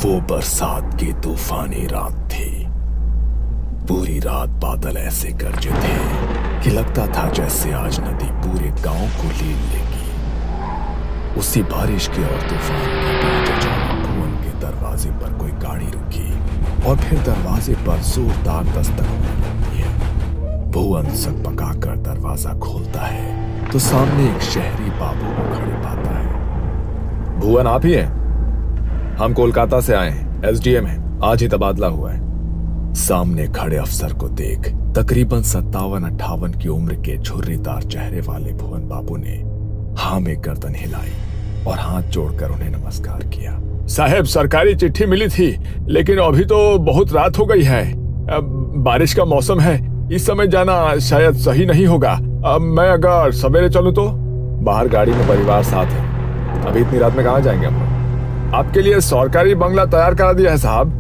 वो बरसात की तूफानी रात थी। पूरी रात बादल ऐसे गरजे थे कि लगता था जैसे आज नदी पूरे गांव को लील लेगी। उसी बारिश के और तूफान के बीच अचानक भुवन के दरवाजे पर कोई गाड़ी रुकी और फिर दरवाजे पर जोरदार दस्तक होने लगती है। भुवन सकपकाकर दरवाजा खोलता है तो सामने एक शहरी बाबू को खड़े पाता है। भुवन आप ही हैं? हम कोलकाता से आए हैं, एसडीएम हैं, आज ही तबादला हुआ है। सामने खड़े अफसर को देख तकरीबन 57-58 की उम्र के झुर्रीदार चेहरे वाले भुवन बाबू ने हाँ में गर्दन हिलाई और हाथ जोड़कर उन्हें नमस्कार किया। साहब, सरकारी चिट्ठी मिली थी, लेकिन अभी तो बहुत रात हो गई है। बारिश का मौसम है, इस समय जाना शायद सही नहीं होगा। मैं अगर सवेरे चलूं तो? बाहर गाड़ी में परिवार साथ है, अभी इतनी रात में कहाँ जाएंगे हम लोग? आपके लिए सरकारी बंगला तैयार करा दिया है साहब,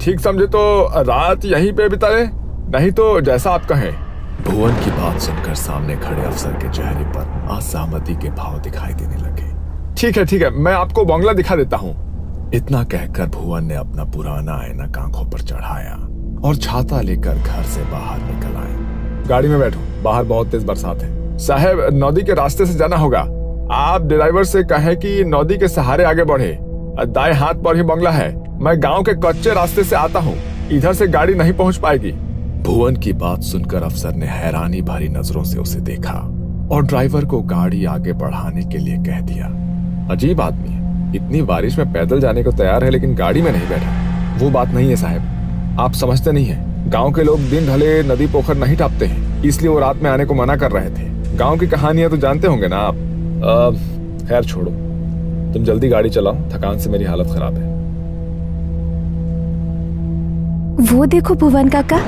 ठीक समझे तो रात यहीं पे बिताए, नहीं तो जैसा आप कहें। भुवन की बात सुनकर सामने खड़े अफसर के चेहरे पर असहमति के भाव दिखाई देने लगे। ठीक है, मैं आपको बंगला दिखा देता हूँ। इतना कहकर भुवन ने अपना पुराना ऐनक आंखों पर चढ़ाया और छाता लेकर घर से बाहर निकल आए। गाड़ी में बैठो, बाहर बहुत तेज बरसात है। साहब, नदी के रास्ते से जाना होगा। आप ड्राइवर से कहें कि नदी के सहारे आगे बढ़े, दाएं हाथ पर ही बंगला है। मैं गांव के कच्चे रास्ते से आता हूँ, इधर से गाड़ी नहीं पहुंच पाएगी। भुवन की बात सुनकर अफसर ने हैरानी भरी नजरों से उसे देखा और ड्राइवर को गाड़ी आगे बढ़ाने के लिए कह दिया। अजीब आदमी है, इतनी बारिश में पैदल जाने को तैयार है लेकिन गाड़ी में नहीं बैठा। वो बात नहीं है साहब, आप समझते नहीं है। गाँव के लोग दिन ढले नदी पोखर नहीं टापते हैं, इसलिए वो रात में आने को मना कर रहे थे। गाँव की कहानियां तो जानते होंगे ना आप। खैर छोड़ो, तुम जल्दी गाड़ी चलाओ, थकान से मेरी हालत खराब है। वो देखो भुवन काका।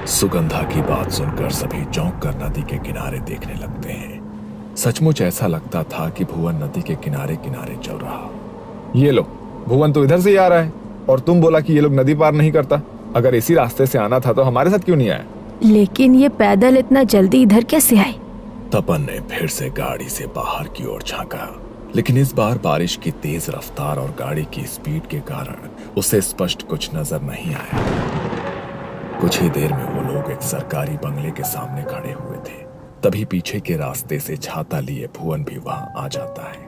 सुगंधा की बात सुनकर सभी चौंक कर नदी के किनारे देखने लगते हैं। सचमुच ऐसा लगता था कि भुवन नदी के किनारे किनारे चल रहा। ये लो, भुवन तो इधर से ही आ रहा है और तुम बोला कि ये लोग नदी पार नहीं करता। अगर इसी रास्ते से आना था तो हमारे साथ क्यों नहीं आया? लेकिन ये पैदल इतना जल्दी इधर कैसे आए? तपन ने फिर से गाड़ी से बाहर की ओर झांका, लेकिन इस बार बारिश की तेज रफ्तार और गाड़ी की स्पीड के कारण उसे स्पष्ट कुछ नजर नहीं आया। कुछ ही देर में वो लोग एक सरकारी बंगले के सामने खड़े हुए थे। तभी पीछे के रास्ते से छाता लिए भुवन भी वहां आ जाता है।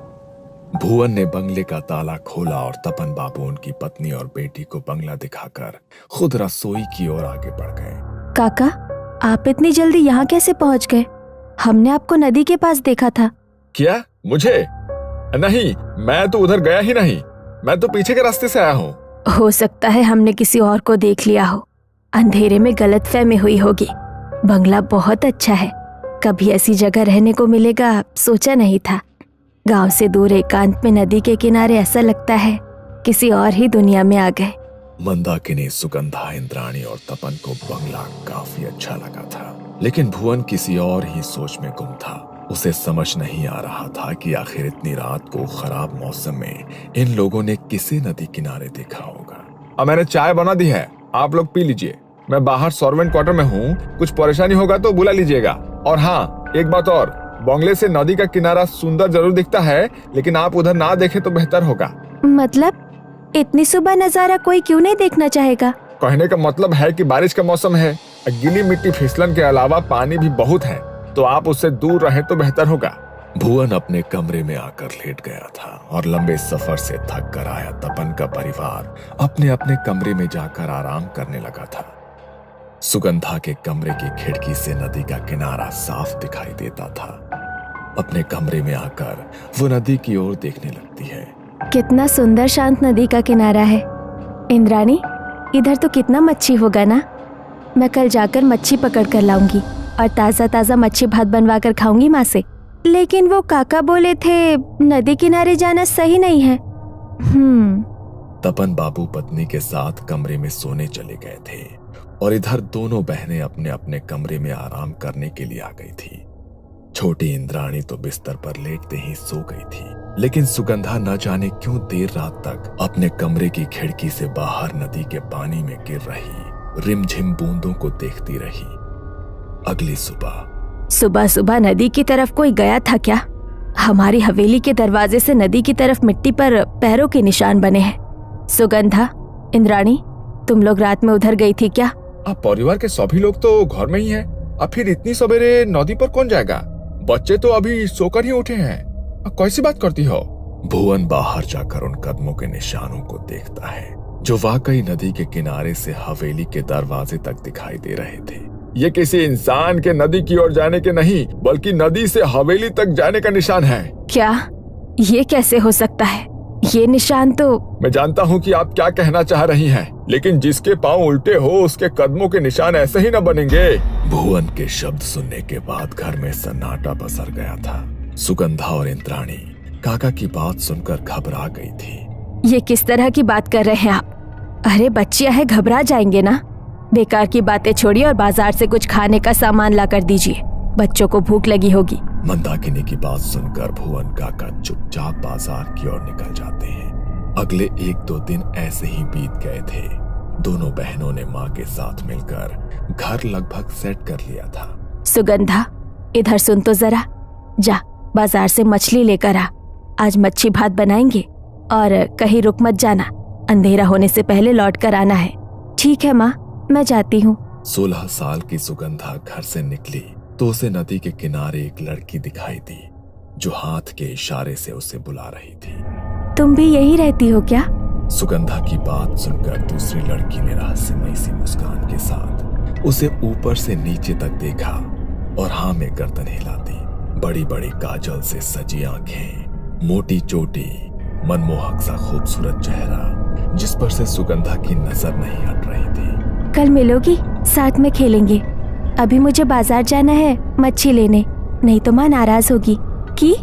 भुवन ने बंगले का ताला खोला और तपन बाबू उनकी पत्नी और बेटी को बंगला दिखाकर खुद रसोई की ओर आगे बढ़ गए। काका, आप इतनी जल्दी यहाँ कैसे पहुँच गए? हमने आपको नदी के पास देखा था। क्या? मुझे? नहीं, मैं तो उधर गया ही नहीं, मैं तो पीछे के रास्ते से आया हूँ। हो सकता है हमने किसी और को देख लिया हो, अंधेरे में गलतफहमी हुई होगी। बंगला बहुत अच्छा है, कभी ऐसी जगह रहने को मिलेगा सोचा नहीं था। गांव से दूर एकांत में नदी के किनारे ऐसा लगता है किसी और ही दुनिया में आ गए। मंदाकिनी, सुगंधा, इंद्राणी और तपन को बंगला काफी अच्छा लगा था, लेकिन भुवन किसी और ही सोच में गुम था। उसे समझ नहीं आ रहा था कि आखिर इतनी रात को खराब मौसम में इन लोगों ने किसे नदी किनारे देखा होगा। अब मैंने चाय बना दी है, आप लोग पी लीजिए। मैं बाहर सर्वेंट क्वार्टर में हूँ, कुछ परेशानी होगा तो बुला लीजिएगा। और हाँ, एक बात और, बंगले से नदी का किनारा सुंदर जरूर दिखता है, लेकिन आप उधर ना देखें तो बेहतर होगा। मतलब इतनी सुबह नजारा कोई क्यों नहीं देखना चाहेगा? कहने का मतलब है कि बारिश का मौसम है, गीली मिट्टी फिसलन के अलावा पानी भी बहुत है, तो आप उससे दूर रहें तो बेहतर होगा। भुवन अपने कमरे में आकर लेट गया था और लंबे सफर से थक कर आया तपन का परिवार अपने अपने कमरे में जाकर आराम करने लगा था। सुगंधा के कमरे की खिड़की से नदी का किनारा साफ दिखाई देता था। अपने कमरे में आकर वो नदी की ओर देखने लगती है। कितना सुंदर शांत नदी का किनारा है। इंद्राणी, इधर तो कितना मच्छी होगा ना। मैं कल जाकर मच्छी पकड़ कर लाऊंगी और ताजा ताजा मच्छी भात बनवा कर खाऊंगी माँ से। लेकिन वो काका बोले थे नदी किनारे जाना सही नहीं है। तपन बाबू पत्नी के साथ कमरे में सोने चले गए थे और इधर दोनों बहनें अपने अपने कमरे में आराम करने के लिए आ गई थी। छोटी इंद्राणी तो बिस्तर पर लेटते ही सो गई थी, लेकिन सुगंधा न जाने क्यों देर रात तक अपने कमरे की खिड़की से बाहर नदी के पानी में गिर रही रिमझिम बूंदों को देखती रही। अगली सुबह सुबह नदी की तरफ कोई गया था क्या? हमारी हवेली के दरवाजे से नदी की तरफ मिट्टी पर पैरों के निशान बने हैं। सुगंधा, इंद्राणी, तुम लोग रात में उधर गई थी क्या? अब परिवार के सभी लोग तो घर में ही हैं। अब फिर इतनी सवेरे नदी पर कौन जाएगा? बच्चे तो अभी सोकर ही उठे हैं। अब कैसी बात करती हो? भुवन बाहर जाकर उन कदमों के निशानों को देखता है जो वाकई नदी के किनारे से हवेली के दरवाजे तक दिखाई दे रहे थे। ये किसी इंसान के नदी की ओर जाने के नहीं, बल्कि नदी से हवेली तक जाने का निशान है। क्या? ये कैसे हो सकता है? ये निशान तो… मैं जानता हूँ कि आप क्या कहना चाह रही हैं, लेकिन जिसके पांव उल्टे हो उसके कदमों के निशान ऐसे ही न बनेंगे। भुवन के शब्द सुनने के बाद घर में सन्नाटा पसर गया था। सुगंधा और इंद्राणी काका की बात सुनकर घबरा गई थी। ये किस तरह की बात कर रहे हैं आप? अरे बच्चियां है, घबरा जाएंगे ना। बेकार की बातें छोड़िए और बाजार से कुछ खाने का सामान ला कर दीजिए, बच्चों को भूख लगी होगी। मंदाकिनी की बात सुनकर भुवन काका चुपचाप बाजार की ओर निकल जाते हैं। अगले 1-2 दिन ऐसे ही बीत गए थे। दोनों बहनों ने माँ के साथ मिलकर घर लगभग सेट कर लिया था। सुगंधा, इधर सुन तो जरा, जा बाजार से मछली लेकर आ। आज मच्छी भात बनाएंगे और कहीं रुक मत जाना, अंधेरा होने से पहले लौट कर आना है। ठीक है माँ, मैं जाती हूँ। 16 साल की सुगंधा घर से निकली तो उसे नदी के किनारे एक लड़की दिखाई दी जो हाथ के इशारे से उसे बुला रही थी। तुम भी यही रहती हो क्या? सुगंधा की बात सुनकर दूसरी लड़की ने रहस्यमयी सी मुस्कान के साथ उसे ऊपर से नीचे तक देखा और हाँ में गर्दन हिला दी। बड़ी बड़ी काजल से सजी आंखें, मोटी चोटी, मनमोहक सा खूबसूरत चेहरा जिस पर से सुगंधा की नजर नहीं हट रही थी। कल मिलोगी, साथ में खेलेंगे। अभी मुझे बाजार जाना है मच्छी लेने, नहीं तो माँ नाराज होगी। की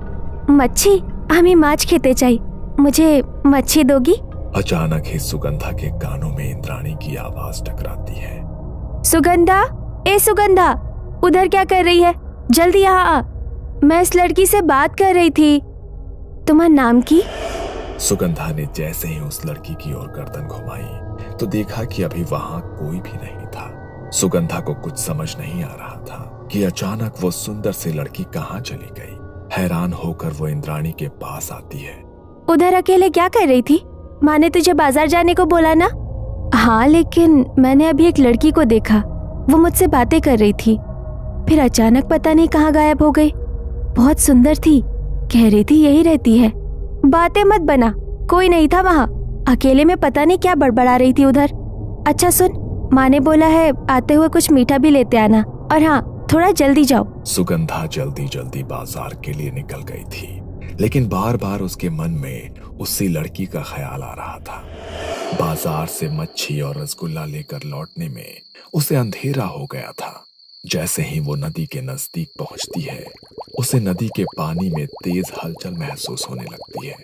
मच्छी? हमें माछ खेते चाहिए, मुझे मच्छी दोगी? अचानक ही सुगंधा के कानों में इंद्राणी की आवाज टकराती है। सुगंधा, ए सुगंधा, उधर क्या कर रही है? जल्दी यहाँ आ, मैं इस लड़की से बात कर रही थी। तुम्हारा नाम की? सुगंधा ने जैसे ही उस लड़की की ओर गर्दन घुमाई तो देखा कि अभी वहां कोई भी नहीं था। सुगंधा को कुछ समझ नहीं आ रहा था कि अचानक वो सुंदर सी लड़की कहाँ चली गई। हैरान होकर वो इंद्राणी के पास आती है। उधर अकेले क्या कर रही थी? माँ ने तुझे बाजार जाने को बोला ना? हाँ, लेकिन मैंने अभी एक लड़की को देखा, वो मुझसे बातें कर रही थी, फिर अचानक पता नहीं कहाँ गायब हो गई। बहुत सुंदर थी, कह रही थी यही रहती है। बातें मत बना, कोई नहीं था वहाँ, अकेले में पता नहीं क्या बड़बड़ा रही थी उधर। अच्छा सुन, माँ ने बोला है आते हुए कुछ मीठा भी लेते आना, और हाँ थोड़ा जल्दी जाओ। सुगंधा जल्दी जल्दी बाजार के लिए निकल गई थी, लेकिन बार बार उसके मन में उसी लड़की का ख्याल आ रहा था। बाजार से मच्छी और रसगुल्ला लेकर लौटने में उसे अंधेरा हो गया था। जैसे ही वो नदी के नजदीक पहुंचती है, उसे नदी के पानी में तेज हलचल महसूस होने लगती है।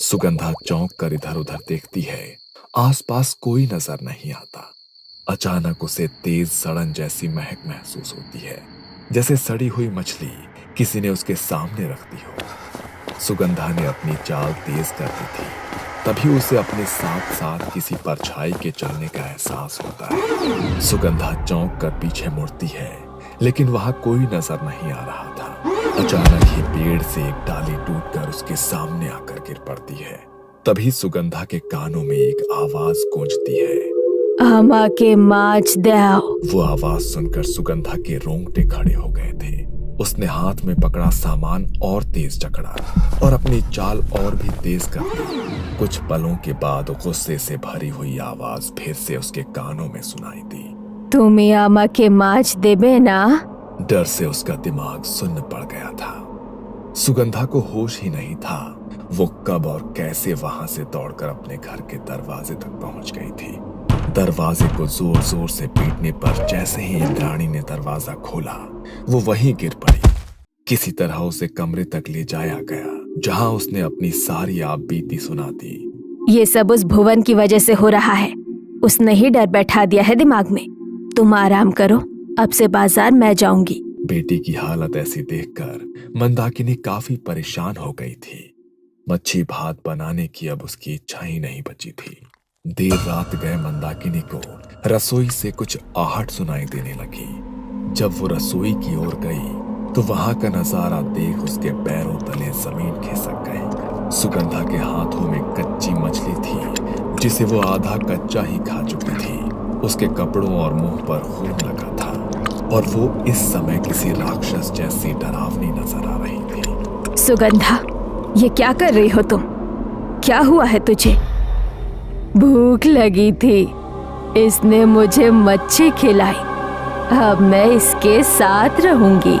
सुगंधा चौंक कर इधर उधर देखती है, आसपास कोई नजर नहीं आता। अचानक उसे तेज सड़न जैसी महक महसूस होती है, जैसे सड़ी हुई मछली किसी ने उसके सामने रख दी हो। सुगंधा ने अपनी चाल तेज कर दी थी, तभी उसे अपने साथ साथ किसी परछाई के चलने का एहसास होता है। सुगंधा चौंक कर पीछे मुड़ती है, लेकिन वहां कोई नजर नहीं आ रहा था। अचानक ही पेड़ से एक डाली टूटकर उसके सामने आकर गिर पड़ती है। तभी सुगंधा के कानों में एक आवाज गूंजती है, आमा के माछ दो। वो आवाज सुनकर सुगंधा के रोंगटे खड़े हो गए थे। उसने हाथ में पकड़ा सामान और तेज जकड़ा और अपनी चाल और भी तेज कर दी। कुछ पलों के बाद गुस्से से भरी हुई आवाज फिर से उसके कानों में सुनाई दी, तुम्हें आमा के माछ देबे ना? डर से उसका दिमाग सुन्न पड़ गया था। सुगंधा को होश ही नहीं था वो कब और कैसे वहां से दौड़कर अपने घर के दरवाजे तक पहुंच गई थी। दरवाजे को जोर जोर से पीटने पर जैसे ही इंद्राणी ने दरवाजा खोला, वो वहीं गिर पड़ी। किसी तरह उसे कमरे तक ले जाया गया, जहां उसने अपनी सारी आप बीती सुना दी। ये सब उस भुवन की वजह से हो रहा है, उसने ही डर बैठा दिया है दिमाग में। तुम आराम करो, अब से बाजार मैं जाऊंगी। बेटी की हालत ऐसी देखकर मंदाकिनी काफी परेशान हो गई थी। मच्छी भात बनाने की अब उसकी इच्छा ही नहीं बची थी। देर रात गए मंदाकिनी को रसोई से कुछ आहट सुनाई देने लगी। जब वो रसोई की ओर गई तो वहां का नजारा देख उसके पैरों तले जमीन खिसक गई। सुगंधा के हाथों में कच्ची मछली थी जिसे वो आधा कच्चा ही खा चुकी थी। उसके कपड़ों और मुंह पर खून लगा था और वो इस समय किसी राक्षस जैसी डरावनी नजर आ रही थी। सुगंधा, ये क्या कर रही हो तुम? क्या हुआ है तुझे? भूख लगी थी, इसने मुझे मच्छी खिलाई। अब मैं इसके साथ रहूंगी।